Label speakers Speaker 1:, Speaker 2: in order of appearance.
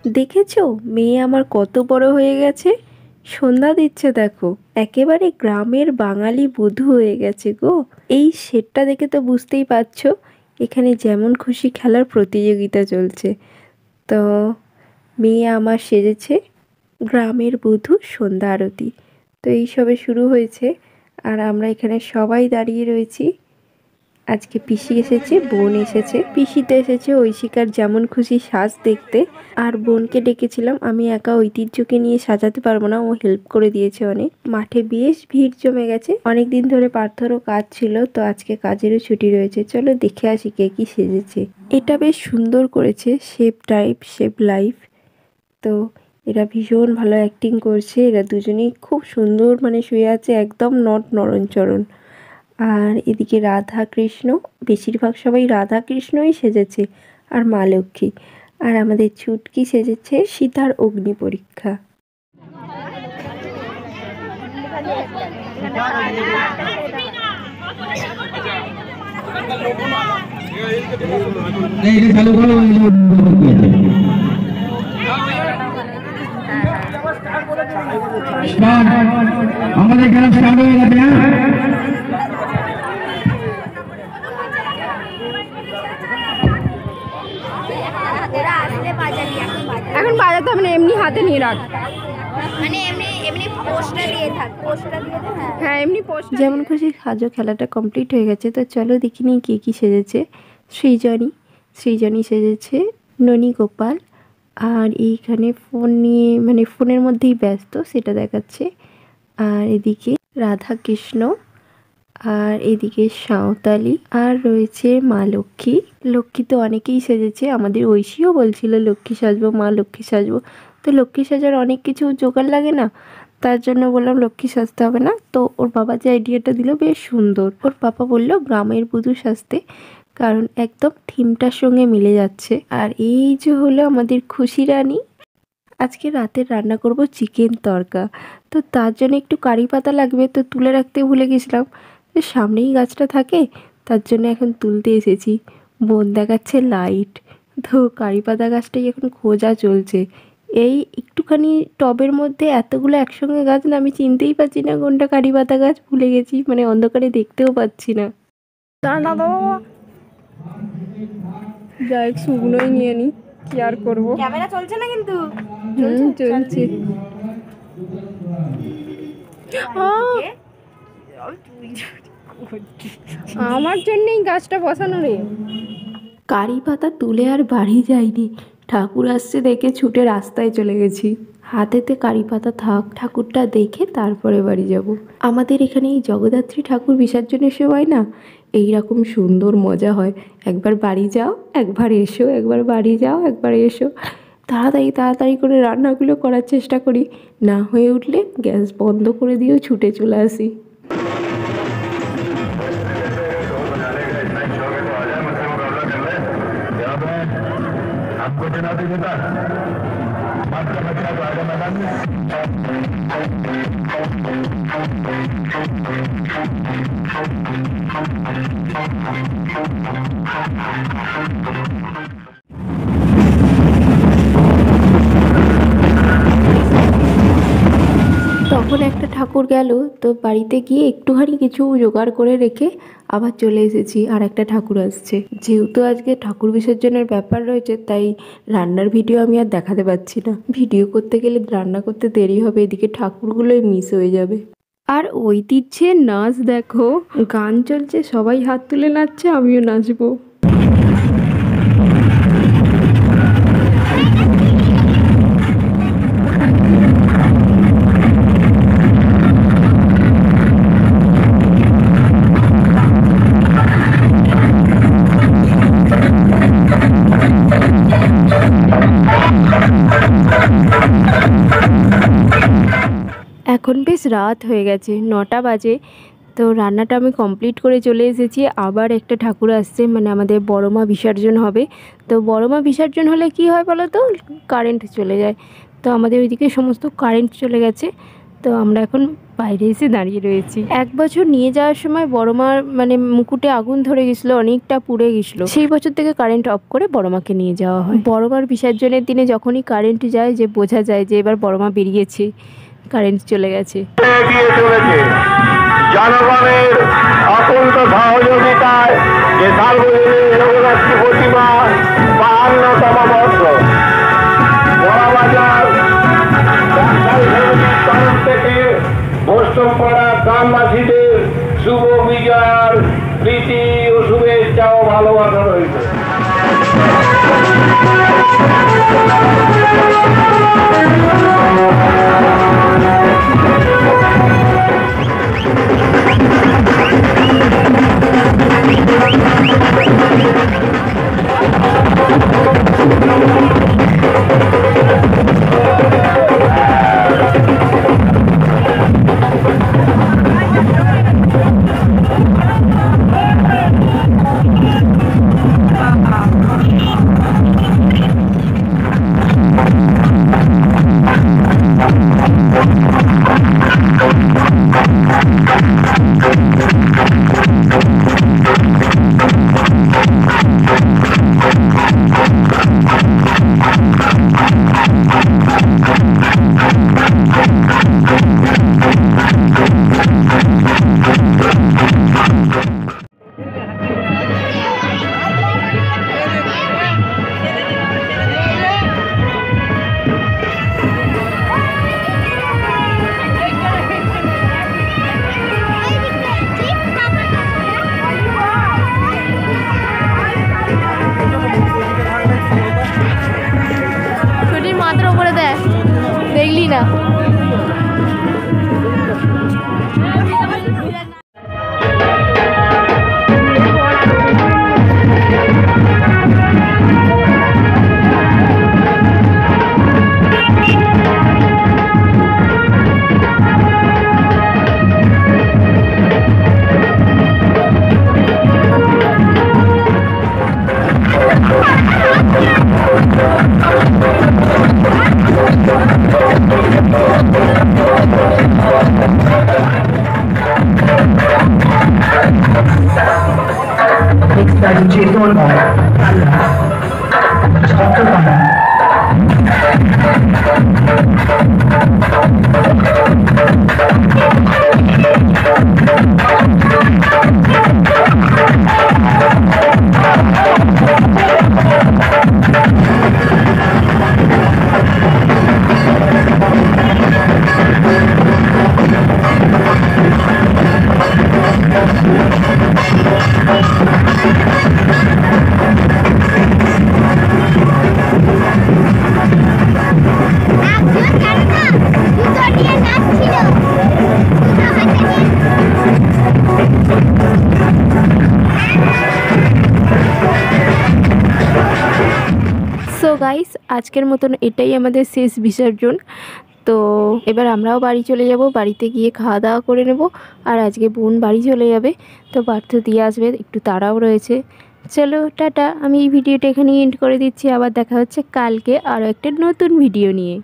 Speaker 1: দেখেছো মেয়ে আমার কত বড় হয়ে গেছে, সন্ধ্যা দিচ্ছে দেখো। একেবারে গ্রামের বাঙালি বধূ হয়ে গেছে গো। এই সেটটা দেখে তো বুঝতেই পারছো এখানে যেমন খুশি খেলার প্রতিযোগিতা চলছে। তো মেয়ে আমার সেজেছে গ্রামের বধূ সন্ধ্যা আরতি। তো এই সবে শুরু হয়েছে আর আমরা এখানে সবাই দাঁড়িয়ে রয়েছি। আজকে পিসি এসেছে, বোন এসেছে। পিসিতে এসেছে ঐশিকার যেমন খুশি সাজ দেখতে, আর বোনকে ডেকেছিলাম। আমি একা ঐতিহ্যকে নিয়ে সাজাতে পারবো না, ও হেল্প করে দিয়েছে অনেক। মাঠে বেশ ভিড় জমে গেছে, অনেকদিন ধরে পার্থরও কাজ ছিল, তো আজকে কাজেরও ছুটি রয়েছে। চলো দেখে আসি কে কি সেজেছে। এটা বেশ সুন্দর করেছে, শেপ টাইপ শেপ লাইফ। তো এরা ভীষণ ভালো অ্যাক্টিং করছে, এরা দুজনেই খুব সুন্দর, মানে শুয়ে আছে একদম নট নরণচরণ। আর এদিকে রাধা কৃষ্ণ, বেশিরভাগ সবাই রাধা কৃষ্ণই সেজেছে, আর মা লক্ষ্মী। আর আমাদের ছুটকি সেজেছে সীতার অগ্নি পরীক্ষা।
Speaker 2: আমাদের এখানে স্টার্ট হয়ে গেছে।
Speaker 1: এখন বাজাতে হবে না, এমনি হাতে নিয়ে রাখ।
Speaker 3: মানে এমনি এমনি পোস্টটা দিয়ে থাক, পোস্টটা দিয়ে দে।
Speaker 1: হ্যাঁ এমনি পোস্ট। যেমন খুশি সাজো খেলাটা কমপ্লিট হয়ে গেছে। তো চলো দেখি নিই কে কী সেজেছে। সৃজনী সেজেছে ননী গোপাল। আর এইখানে ফোন নিয়ে, মানে ফোনের মধ্যেই ব্যস্ত, সেটা দেখাচ্ছে। আর এদিকে রাধা কৃষ্ণ, আর এদিকে সাঁওতালি, আর রয়েছে মা লক্ষ্মী। লক্ষ্মী তো অনেকেই সেজেছে, আমাদের ঐশীও বলছিল লক্ষ্মী সাজবো, মা লক্ষ্মী সাজবো। তো লক্ষ্মী সাজার অনেক কিছু জোগাড় লাগে না, তার জন্য বললাম লক্ষ্মী সাজতে হবে না। তো ওর বাবা যে আইডিয়াটা দিল বেশ সুন্দর। ওর পাপা বলল গ্রামের বধূ সাজতে, কারণ একদম থিমটার সঙ্গে মিলে যাচ্ছে। আর এই যে হলো আমাদের খুশি রানী। আজকে রাতে রান্না করব চিকেন তড়কা। তো তার জন্য একটু কারি পাতা লাগবে, তো তুলে রাখতে ভুলে গেছিলাম। তো সামনেই গাছটা থাকে, তার জন্য এখন তুলতে এসেছি। বোন দেখাচ্ছে লাইট। তো কারি পাতা গাছটাই এখন খোঁজা চলছে। এই একটুখানি টবের মধ্যে এতগুলো একসঙ্গে গাছ না, আমি চিনতেই পারছি না কোনটা কারি পাতা গাছ, ভুলে গেছি, মানে অন্ধকারে দেখতেও পাচ্ছি না। যাই শুকনোই নিয়ে নিই, কি আর করবো।
Speaker 3: ক্যামেরা চলছে না কিন্তু।
Speaker 1: চলছে। আমার জন্যই গাছটা বসানো রে। কারি পাতা তুলে আর বাড়ি যাইনি, ঠাকুর আসছে দেখে ছুটে রাস্তায় চলে গেছি। হাতেতে কারি পাতা থাক, ঠাকুরটা দেখে তারপরে বাড়ি যাব। আমাদের এখানে এই জগদ্ধাত্রী ঠাকুর বিসর্জনের সময় না এইরকম সুন্দর মজা হয়। একবার বাড়ি যাও, একবার এসো, একবার বাড়ি যাও, একবার এসো। তাড়াতাড়ি তাড়াতাড়ি করে রান্নাগুলো করার চেষ্টা করি, না হয়ে উঠলে গ্যাস বন্ধ করে দিয়েও ছুটে চলে আসি। তখন একটা ঠাকুর গেল, তো বাড়িতে গিয়ে একটুখানি কিছু জোগাড় করে রেখে আবার চলে এসেছি। আর একটা ঠাকুর আসছে, যেহেতু আজকে ঠাকুর বিসর্জনের ব্যাপার রয়েছে, তাই রান্নার ভিডিও আমি আর দেখাতে পারছি না। ভিডিও করতে গেলে রান্না করতে দেরি হবে, এদিকে ঠাকুরগুলোই মিস হয়ে যাবে। আর ঐতিহ্যের নাচ দেখো, গান চলছে, সবাই হাত তুলে নাচছে, আমিও নাচবো। এখন বেশ রাত হয়ে গেছে, 9টা বাজে। তো রান্নাটা আমি কমপ্লিট করে চলে এসেছি। আবার একটা ঠাকুর আসছে, মানে আমাদের বড় মা বিসর্জন হবে। তো বড় মা বিসর্জন হলে কি হয় বলো তো, কারেন্ট চলে যায়। তো আমাদের ওইদিকে সমস্ত কারেন্ট চলে গেছে। তো আমরা এখন বাইরে এসে দাঁড়িয়ে রয়েছি। 1 বছর নিয়ে যাওয়ার সময় বড় মার মানে মুকুটে আগুন ধরে গেছিলো, অনেকটা পুড়ে গেছিলো। সেই বছর থেকে কারেন্ট অফ করে বড় মাকে নিয়ে যাওয়া হয়। বড় মার বিসর্জনের দিনে যখনই কারেন্ট যায় যে বোঝা যায় যে এবার বড় মা বেরিয়েছে, কারেন্ট চলে গেছে।
Speaker 2: জনগণের অকুণ্ঠ সহযোগিতায় যে সার্বজনীন জগদ্ধাত্রী প্রতিমা 52তম বর্ষ বড়বাজার ব্যবসায়ী সমিতির তরফ থেকে বৈষ্ণবপাড়া গ্রামবাসীদের শুভ বিজয়ার প্রীতি ও শুভেচ্ছা ও ভালোবাসা রয়েছে।
Speaker 1: মাত্র উপরে দেখ, দেখলি না? সো গাইস, আজকের মতন এটাই আমাদের শেষ বিসর্জন। তো এবার আমরাও বাড়ি চলে যাব, বাড়িতে গিয়ে খাওয়া দাওয়া করে নেব। আর আজকে বোন বাড়ি চলে যাবে, তো পার্থ দিয়ে আসবে, একটু তাড়াও রয়েছে। চলো টাটা, আমি এই ভিডিওটা এখানেই এন্ড করে দিচ্ছি। আবার দেখা হচ্ছে কালকে আরও একটা নতুন ভিডিও নিয়ে।